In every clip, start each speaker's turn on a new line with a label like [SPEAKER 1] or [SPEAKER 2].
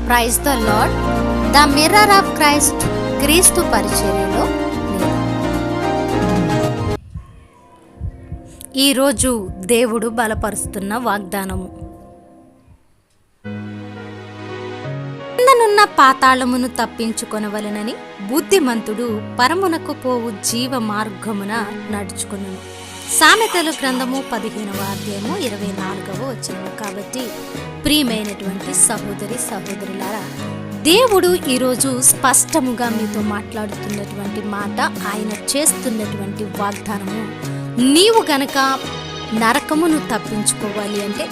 [SPEAKER 1] Praise the lord. The mirror of Christ క్రీస్తు పరిచర్యలో ఈరోజు దేవుడు బలపరుస్తున్న వాగ్దానము. కిందనున్న పాతాళమును తప్పించుకొనవలెనని బుద్ధిమంతుడు పరమునకు పోవు జీవ మార్గమున నడుచుకొనును. సామెతల గ్రంథము 15వ అధ్యాయము 24వ వచనము. కాబట్టి ప్రియమైనటువంటి సహోదరి సహోదరులారా, దేవుడు ఈరోజు స్పష్టముగా మీతో మాట్లాడుతున్నటువంటి మాట, ఆయన చేస్తున్నటువంటి వాగ్దానము, నీవు గనక నరకమును తప్పించుకోవాలి అంటే,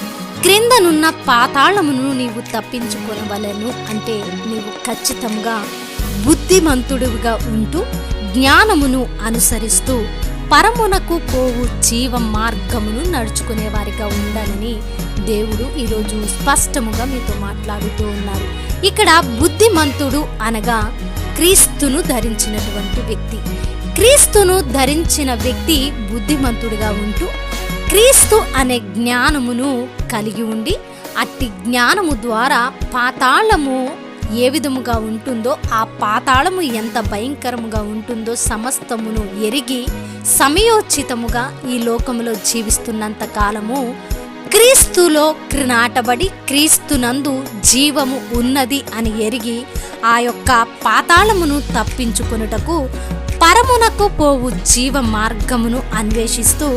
[SPEAKER 1] క్రిందనున్న పాతాళమును నీవు తప్పించుకోవలను అంటే, నీవు ఖచ్చితంగా బుద్ధిమంతుడిగా ఉంటూ జ్ఞానమును అనుసరిస్తూ పరమునకు పోవు జీవ మార్గమును నడుచుకునే వారిగా ఉండాలని దేవుడు ఈరోజు స్పష్టముగా మీతో మాట్లాడుతూ ఉన్నారు. ఇక్కడ బుద్ధిమంతుడు అనగా క్రీస్తును ధరించినటువంటి వ్యక్తి. క్రీస్తును ధరించిన వ్యక్తి బుద్ధిమంతుడిగా ఉంటూ క్రీస్తు అనే జ్ఞానమును కలిగి ఉండి, అట్టి జ్ఞానము ద్వారా పాతాళము ఏ విధముగా ఉంటుందో, ఆ పాతాళము ఎంత భయంకరముగా ఉంటుందో సమస్తమును ఎరిగి సమయోచితముగా ఈ లోకములో జీవిస్తున్నంత కాలము క్రీస్తులో నాటబడి క్రీస్తునందు జీవము ఉన్నది అని ఎరిగి ఆ యొక్క పాతాళమును తప్పించుకొనుటకు పరమునకు పోవు జీవ మార్గమును అన్వేషిస్తూ,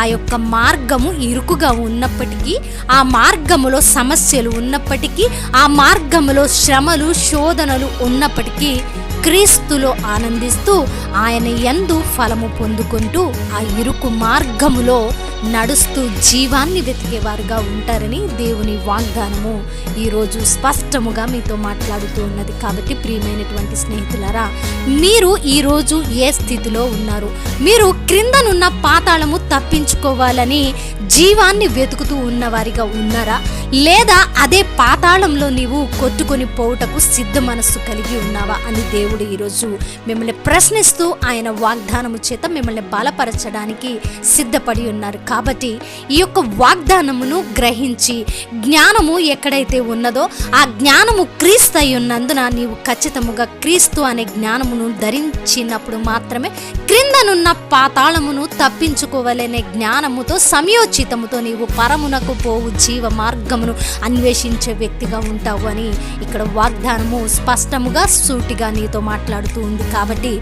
[SPEAKER 1] ఆ యొక్క మార్గము ఇరుకుగా ఉన్నప్పటికీ, ఆ మార్గములో సమస్యలు ఉన్నప్పటికీ, ఆ మార్గములో శ్రమలు శోధనలు ఉన్నప్పటికీ క్రీస్తులో ఆనందిస్తూ ఆయన యందు ఫలము పొందుకుంటూ ఆ ఇరుకు మార్గములో నడుస్తూ జీవాన్ని వెతికేవారుగా ఉంటారని దేవుని వాగ్దానము ఈరోజు స్పష్టముగా మీతో మాట్లాడుతూ ఉన్నది. కాబట్టి ప్రియమైనటువంటి స్నేహితులారా, మీరు ఈరోజు ఏ స్థితిలో ఉన్నారు? మీరు క్రిందనున్న పాతాళము తప్పించుకోవాలని జీవాన్ని వెతుకుతూ ఉన్నవారిగా ఉన్నారా? లేదా అదే పాతాళంలో నీవు కొట్టుకొని పోవుటకు సిద్ధ మనస్సు కలిగి ఉన్నావా అని దేవుడు ఈరోజు మిమ్మల్ని ప్రశ్నిస్తూ ఆయన వాగ్దానము చేత మిమ్మల్ని బలపరచడానికి సిద్ధపడి ఉన్నారు. కాబట్టి ఈ యొక్క వాగ్దానమును గ్రహించి, జ్ఞానము ఎక్కడైతే ఉన్నదో ఆ జ్ఞానము క్రీస్తు అయి ఉన్నందున నీవు ఖచ్చితముగా క్రీస్తు అనే జ్ఞానమును ధరించినప్పుడు మాత్రమే క్రిందనున్న పాతాళమును తప్పించుకోవాలనే జ్ఞానముతో సమయోచితముతో నీవు పరమునకు పోవు జీవ మార్గమును అన్వేషించే వ్యక్తిగా ఉంటావు అని ఇక్కడ వాగ్దానము స్పష్టముగా సూటిగా నీతో మాట్లాడుతూ ఉంది. కాబట్టి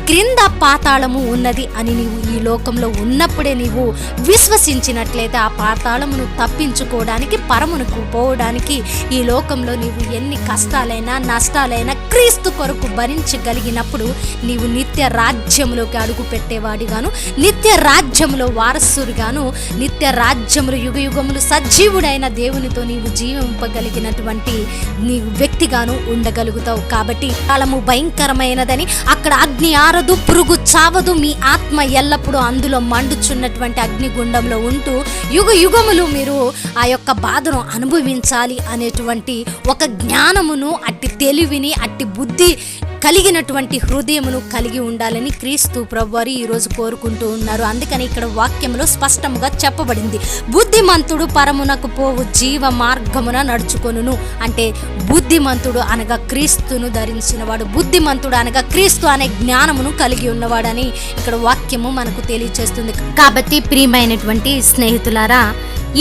[SPEAKER 1] క్రింద పాతాళము ఉన్నది అని నీవు ఈ లోకంలో ఉన్నప్పుడే నీవు విశ్వసించినట్లయితే ఆ పాతాళమును తప్పించుకోవడానికి, పరమునకు పోవడానికి ఈ లోకంలో నీవు ఎన్ని కష్టాలైనా నష్టాలైనా క్రీస్తు కొరకు భరించగలిగినప్పుడు నీవు నిత్య రాజ్యములోకి అడుగు పెట్టేవాడిగాను, నిత్య రాజ్యములో వారసుడిగాను, నిత్య రాజ్యములు యుగ యుగములు సజీవుడైన దేవునితో నీవు జీవింపగలిగినటువంటి నీవు వ్యక్తిగాను ఉండగలుగుతావు. కాబట్టి కాలము భయంకరమైనదని, అక్కడ అగ్ని ఆరదు, పురుగు చావదు, మీ ఆత్మ ఎల్లప్పుడూ అందులో మండుచున్నటువంటి అగ్నిగుండంలో ఉంటూ యుగ యుగములు మీరు ఆ యొక్క బాధను అనుభవించాలి అనేటువంటి ఒక జ్ఞానమును, అట్టి తెలివిని, అట్టి బుద్ధి కలిగినటువంటి హృదయమును కలిగి ఉండాలని క్రీస్తు ప్రభువారు ఈరోజు కోరుకుంటూ ఉన్నారు. అందుకని ఇక్కడ వాక్యంలో స్పష్టముగా చెప్పబడింది, బుద్ధిమంతుడు పరమునకు పోవు జీవ మార్గమున నడుచుకొనును అంటే, బుద్ధిమంతుడు అనగా క్రీస్తును ధరించినవాడు, బుద్ధిమంతుడు అనగా క్రీస్తు అనే జ్ఞానమును కలిగి ఉన్నవాడని ఇక్కడ వాక్యము మనకు తెలియచేస్తుంది. కాబట్టి ప్రియమైనటువంటి స్నేహితులారా,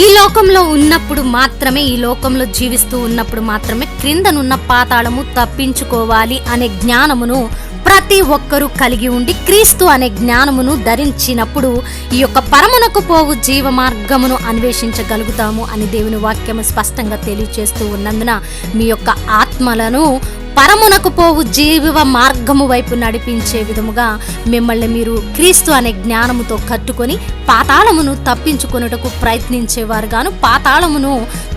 [SPEAKER 1] ఈ లోకంలో ఉన్నప్పుడు మాత్రమే, ఈ లోకంలో జీవిస్తూ ఉన్నప్పుడు మాత్రమే క్రిందనున్న పాతాళము తప్పించుకోవాలి అనే జ్ఞానమును ప్రతి ఒక్కరూ కలిగి ఉండి క్రీస్తు అనే జ్ఞానమును ధరించినప్పుడు ఈ యొక్క పరమునకు పోవు జీవ మార్గమును అన్వేషించగలుగుతాము అని దేవుని వాక్యము స్పష్టంగా తెలియచేస్తూ ఉన్నందున మీ యొక్క ఆత్మలను పరమునకు పోవు జీవ మార్గము వైపు నడిపించే విధముగా మిమ్మల్ని మీరు క్రీస్తు అనే జ్ఞానముతో కట్టుకొని పాతాళమును తప్పించుకొనుటకు ప్రయత్నించేవారుగాను, పాతాళమును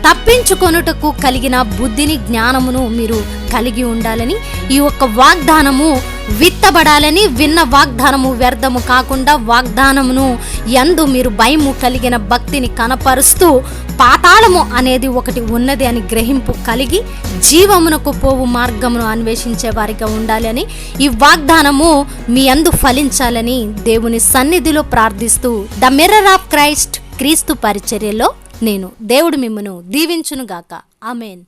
[SPEAKER 1] తప్పించుకొనుటకు కలిగిన బుద్ధిని, జ్ఞానమును మీరు కలిగి ఉండాలని, ఈ యొక్క వాగ్దానము విత్తబడాలని, విన్న వాగ్దానము వ్యర్థము కాకుండా వాగ్దానమును యందు మీరు భయము కలిగిన భక్తిని కనపరుస్తూ పాతాళము అనేది ఒకటి ఉన్నది అని గ్రహింపు కలిగి జీవమునకు పోవు మార్గమును అన్వేషించే వారిగా ఉండాలని, ఈ వాగ్దానము మీ యందు ఫలించాలని దేవుని సన్నిధిలో ప్రార్థిస్తూ ద మిర్రర్ ఆఫ్ క్రైస్ట్ క్రీస్తు పరిచర్యలో నేను దేవుడు మిమ్మును దీవించునుగాక. ఆమేన్.